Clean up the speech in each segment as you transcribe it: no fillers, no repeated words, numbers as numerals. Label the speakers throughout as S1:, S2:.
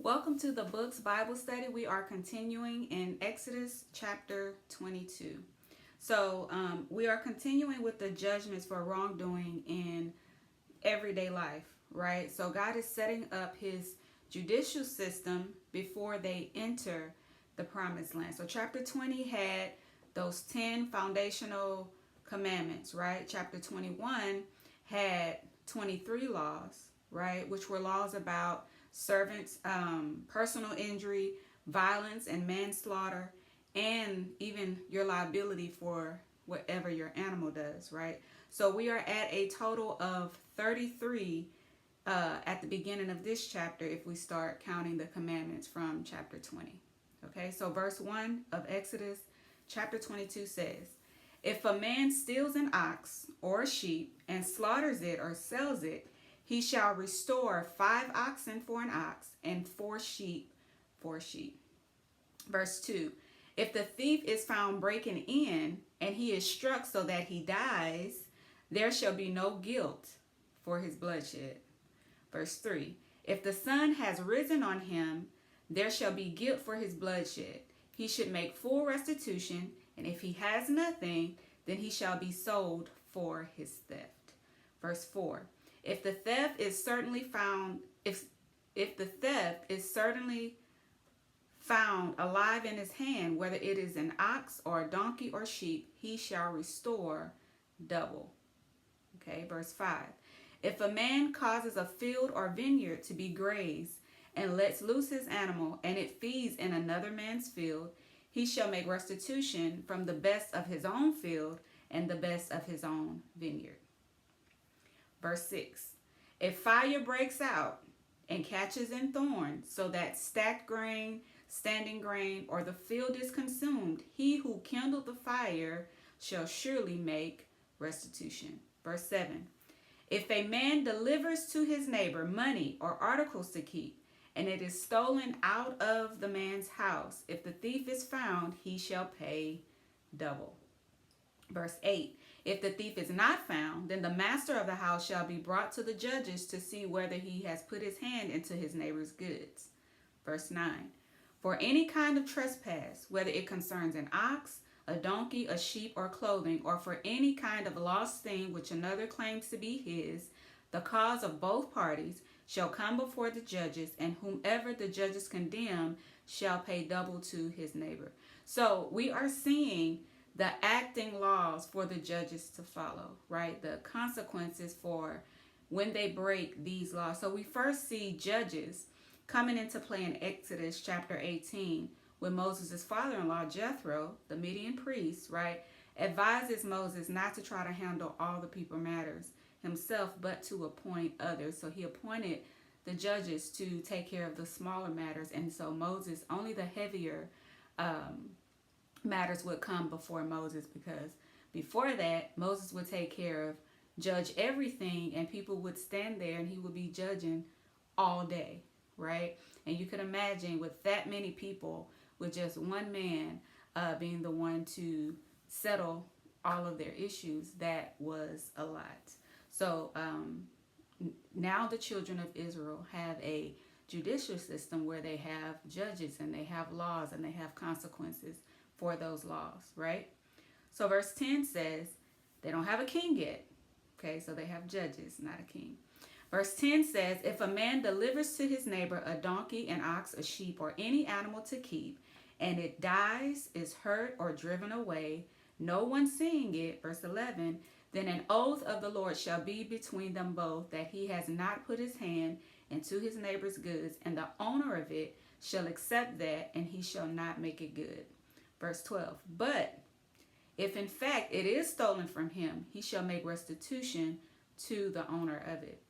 S1: Welcome to the Books Bible Study. We are continuing in Exodus chapter 22. We are continuing with the judgments for wrongdoing in everyday life, right? So, God is setting up his judicial system before they enter the promised land. So, chapter 20 had those 10 foundational commandments, right? Chapter 21 had 23 laws, right? Which were laws about servants, personal injury, violence, and manslaughter, and even your liability for whatever your animal does, right? So we are at a total of 33 at the beginning of this chapter if we start counting the commandments from chapter 20. Okay, so verse 1 of Exodus chapter 22 says, "If a man steals an ox or a sheep and slaughters it or sells it, he shall restore 5 oxen for an ox and 4 sheep for a sheep." Verse 2, "If the thief is found breaking in and he is struck so that he dies, there shall be no guilt for his bloodshed." Verse 3, "If the sun has risen on him, there shall be guilt for his bloodshed. He should make full restitution, and if he has nothing, then he shall be sold for his theft." Verse 4, "If the theft is certainly found, if the theft is certainly found alive in his hand, whether it is an ox or a donkey or sheep, he shall restore double." Okay, verse 5, "If a man causes a field or vineyard to be grazed and lets loose his animal, and it feeds in another man's field, he shall make restitution from the best of his own field and the best of his own vineyard." Verse 6, "If fire breaks out and catches in thorns, so that stacked grain, standing grain, or the field is consumed, he who kindled the fire shall surely make restitution." Verse 7, "If a man delivers to his neighbor money or articles to keep, and it is stolen out of the man's house, if the thief is found, he shall pay double." Verse 8, "If the thief is not found, then the master of the house shall be brought to the judges to see whether he has put his hand into his neighbor's goods." Verse 9, "For any kind of trespass, whether it concerns an ox, a donkey, a sheep, or clothing, or for any kind of lost thing which another claims to be his, the cause of both parties shall come before the judges, and whomever the judges condemn shall pay double to his neighbor." So we are seeing the acting laws for the judges to follow, right? The consequences for when they break these laws. So we first see judges coming into play in Exodus chapter 18 when Moses' father-in-law, Jethro, the Midian priest, right, advises Moses not to try to handle all the people matters himself, but to appoint others. So he appointed the judges to take care of the smaller matters. And so Moses, only the heavier matters would come before Moses, because before that, Moses would take care of, judge everything, and people would stand there and he would be judging all day, right? And you could imagine with that many people, with just one man being the one to settle all of their issues, that was a lot. So now the children of Israel have a judicial system where they have judges and they have laws and they have consequences for those laws, right? So verse 10 says they don't have a king yet. Okay, so they have judges, not a king. Verse 10 says, "If a man delivers to his neighbor a donkey, an ox, a sheep, or any animal to keep, and it dies, is hurt, or driven away, no one seeing it," verse 11, "then an oath of the Lord shall be between them both, that he has not put his hand into his neighbor's goods, and the owner of it shall accept that, and he shall not make it good." Verse 12, "But if in fact it is stolen from him, he shall make restitution to the owner of it."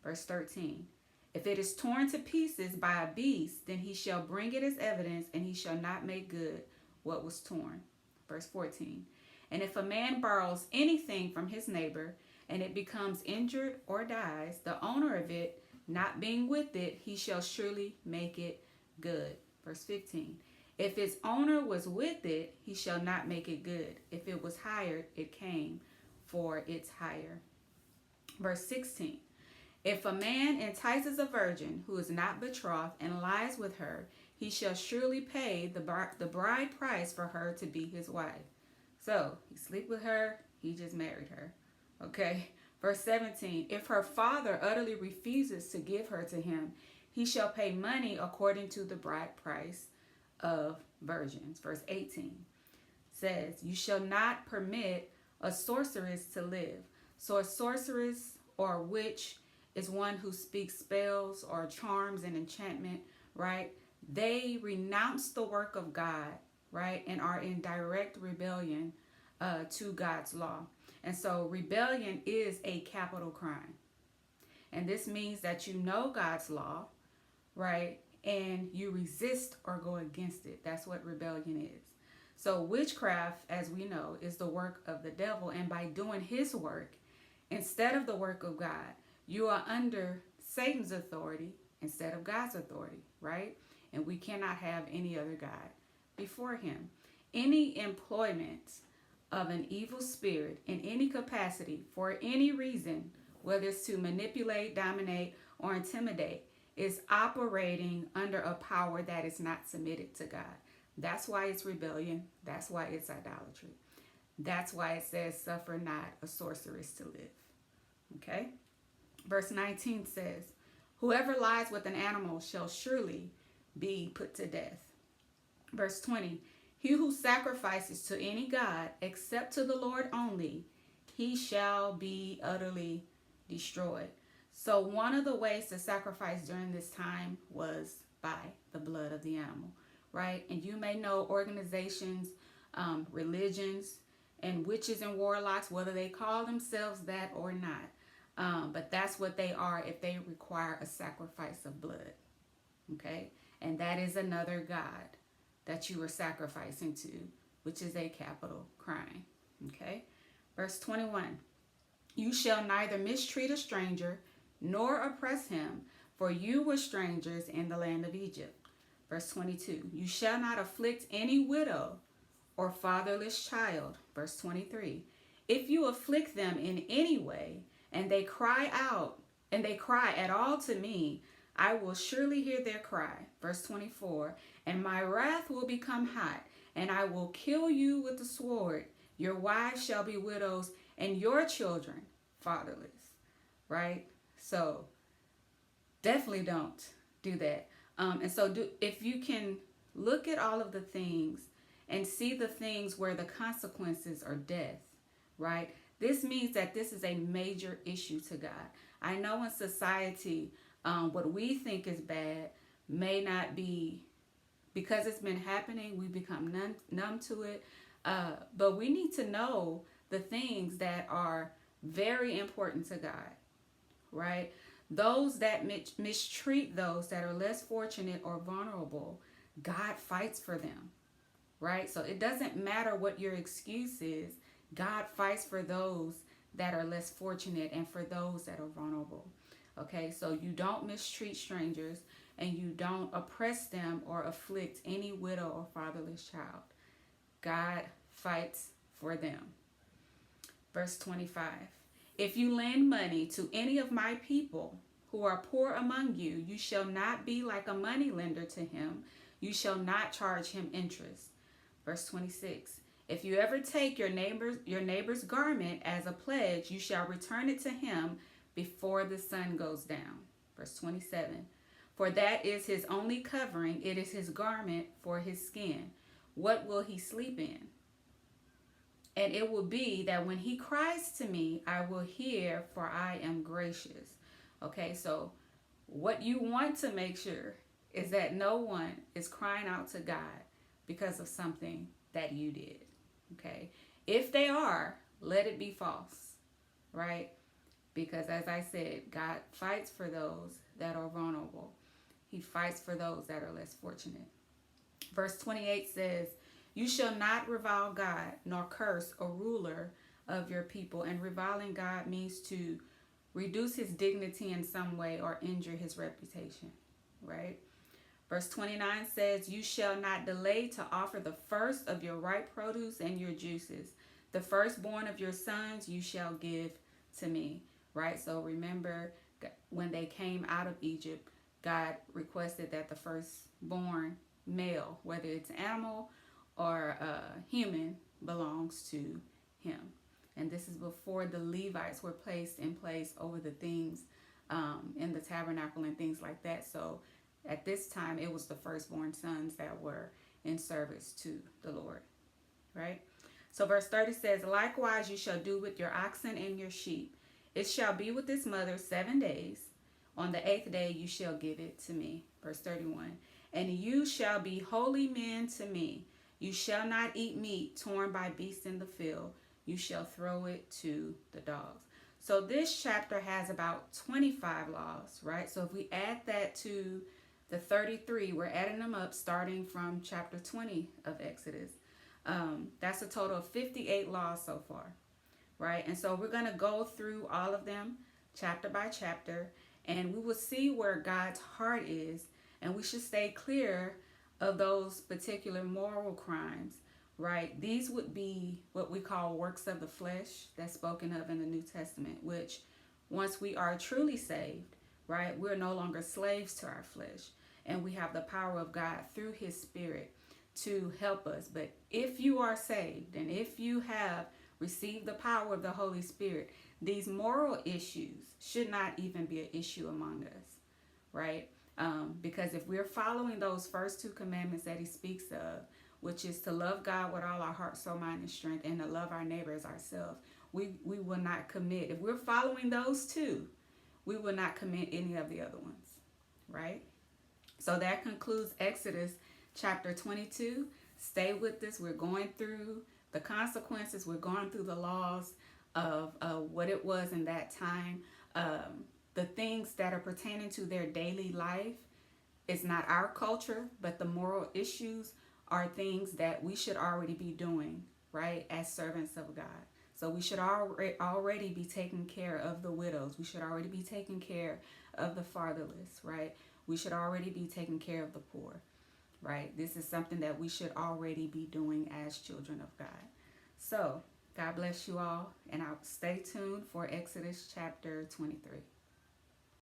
S1: Verse 13, "If it is torn to pieces by a beast, then he shall bring it as evidence, and he shall not make good what was torn." Verse 14, "And if a man borrows anything from his neighbor, and it becomes injured or dies, the owner of it not being with it, he shall surely make it good." Verse 15, "If its owner was with it, he shall not make it good. If it was hired, it came for its hire." Verse 16, If a man entices a virgin who is not betrothed and lies with her, he shall surely pay the bride price for her to be his wife. So he sleep with her, he just married her. Okay. Verse 17, if her father utterly refuses to give her to him, he shall pay money according to the bride price of virgins. Verse 18 says, you shall not permit a sorceress to live. So a sorceress or a witch is one who speaks spells or charms and enchantment, right? They renounce the work of God, right? And are in direct rebellion to God's law. And so rebellion is a capital crime. And this means that you know God's law, right? And you resist or go against it. That's what rebellion is. So witchcraft, as we know, is the work of the devil. And by doing his work instead of the work of God, you are under Satan's authority instead of God's authority, right? And we cannot have any other God before him. Any employment of an evil spirit in any capacity for any reason, whether it's to manipulate, dominate, or intimidate, is operating under a power that is not submitted to God. That's why it's rebellion. That's why it's idolatry. That's why it says, suffer not a sorceress to live. Okay? Verse 19 says, whoever lies with an animal shall surely be put to death. Verse 20, he who sacrifices to any god except to the Lord only, he shall be utterly destroyed. So one of the ways to sacrifice during this time was by the blood of the animal, right? And you may know organizations, religions, and witches and warlocks, whether they call themselves that or not. But that's what they are if they require a sacrifice of blood, okay? And that is another god that you are sacrificing to, which is a capital crime, okay? Verse 21, you shall neither mistreat a stranger nor oppress him, for you were strangers in the land of Egypt. Verse 22, you shall not afflict any widow or fatherless child. Verse 23, if you afflict them in any way, and they cry at all to me, I will surely hear their cry. Verse 24, and my wrath will become hot, and I will kill you with the sword. Your wives shall be widows, and your children fatherless. Right? So definitely don't do that. If you can look at all of the things and see the things where the consequences are death, right? This means that this is a major issue to God. I know in society, what we think is bad may not be, because it's been happening, we become numb to it. But we need to know the things that are very important to God, right? Those that mistreat those that are less fortunate or vulnerable, God fights for them, right? So it doesn't matter what your excuse is. God fights for those that are less fortunate and for those that are vulnerable. Okay, so you don't mistreat strangers and you don't oppress them or afflict any widow or fatherless child. God fights for them. Verse 25, if you lend money to any of my people who are poor among you, you shall not be like a money lender to him. You shall not charge him interest. Verse 26, if you ever take your neighbor's garment as a pledge, you shall return it to him before the sun goes down. Verse 27, for that is his only covering. It is his garment for his skin. What will he sleep in? And it will be that when he cries to me, I will hear, for I am gracious. Okay, so what you want to make sure is that no one is crying out to God because of something that you did. Okay, if they are, let it be false, right? Because as I said, God fights for those that are vulnerable. He fights for those that are less fortunate. Verse 28 says, you shall not revile God nor curse a ruler of your people. And reviling God means to reduce his dignity in some way or injure his reputation, right? Verse 29 says, you shall not delay to offer the first of your ripe produce and your juices. The firstborn of your sons you shall give to me, right? So remember, when they came out of Egypt, God requested that the firstborn male, whether it's animal or human, belongs to him. And this is before the Levites were placed in place over the things in the tabernacle and things like that. So at this time, it was the firstborn sons that were in service to the Lord, right? So verse 30 says, likewise you shall do with your oxen and your sheep. It shall be with its mother 7 days. On the 8th day you shall give it to me. Verse 31. And you shall be holy men to me. You shall not eat meat torn by beasts in the field. You shall throw it to the dogs. So this chapter has about 25 laws, right? So if we add that to the 33, we're adding them up starting from chapter 20 of Exodus. That's a total of 58 laws so far, right? And so we're going to go through all of them chapter by chapter, and we will see where God's heart is, and we should stay clear of those particular moral crimes, right? These would be what we call works of the flesh that's spoken of in the New Testament, which once we are truly saved, right, we're no longer slaves to our flesh, and we have the power of God through his Spirit to help us. But if you are saved and if you have received the power of the Holy Spirit, these moral issues should not even be an issue among us, right? Because if we're following those first two commandments that he speaks of, which is to love God with all our heart, soul, mind, and strength, and to love our neighbor as ourselves, we will not commit. If we're following those two, we will not commit any of the other ones, right? So that concludes Exodus chapter 22. Stay with us. We're going through the consequences. We're going through the laws of what it was in that time. The things that are pertaining to their daily life. It's not our culture, but the moral issues are things that we should already be doing, right, as servants of God. So we should already be taking care of the widows. We should already be taking care of the fatherless, right? We should already be taking care of the poor, right? This is something that we should already be doing as children of God. So God bless you all, and I'll stay tuned for Exodus chapter 23.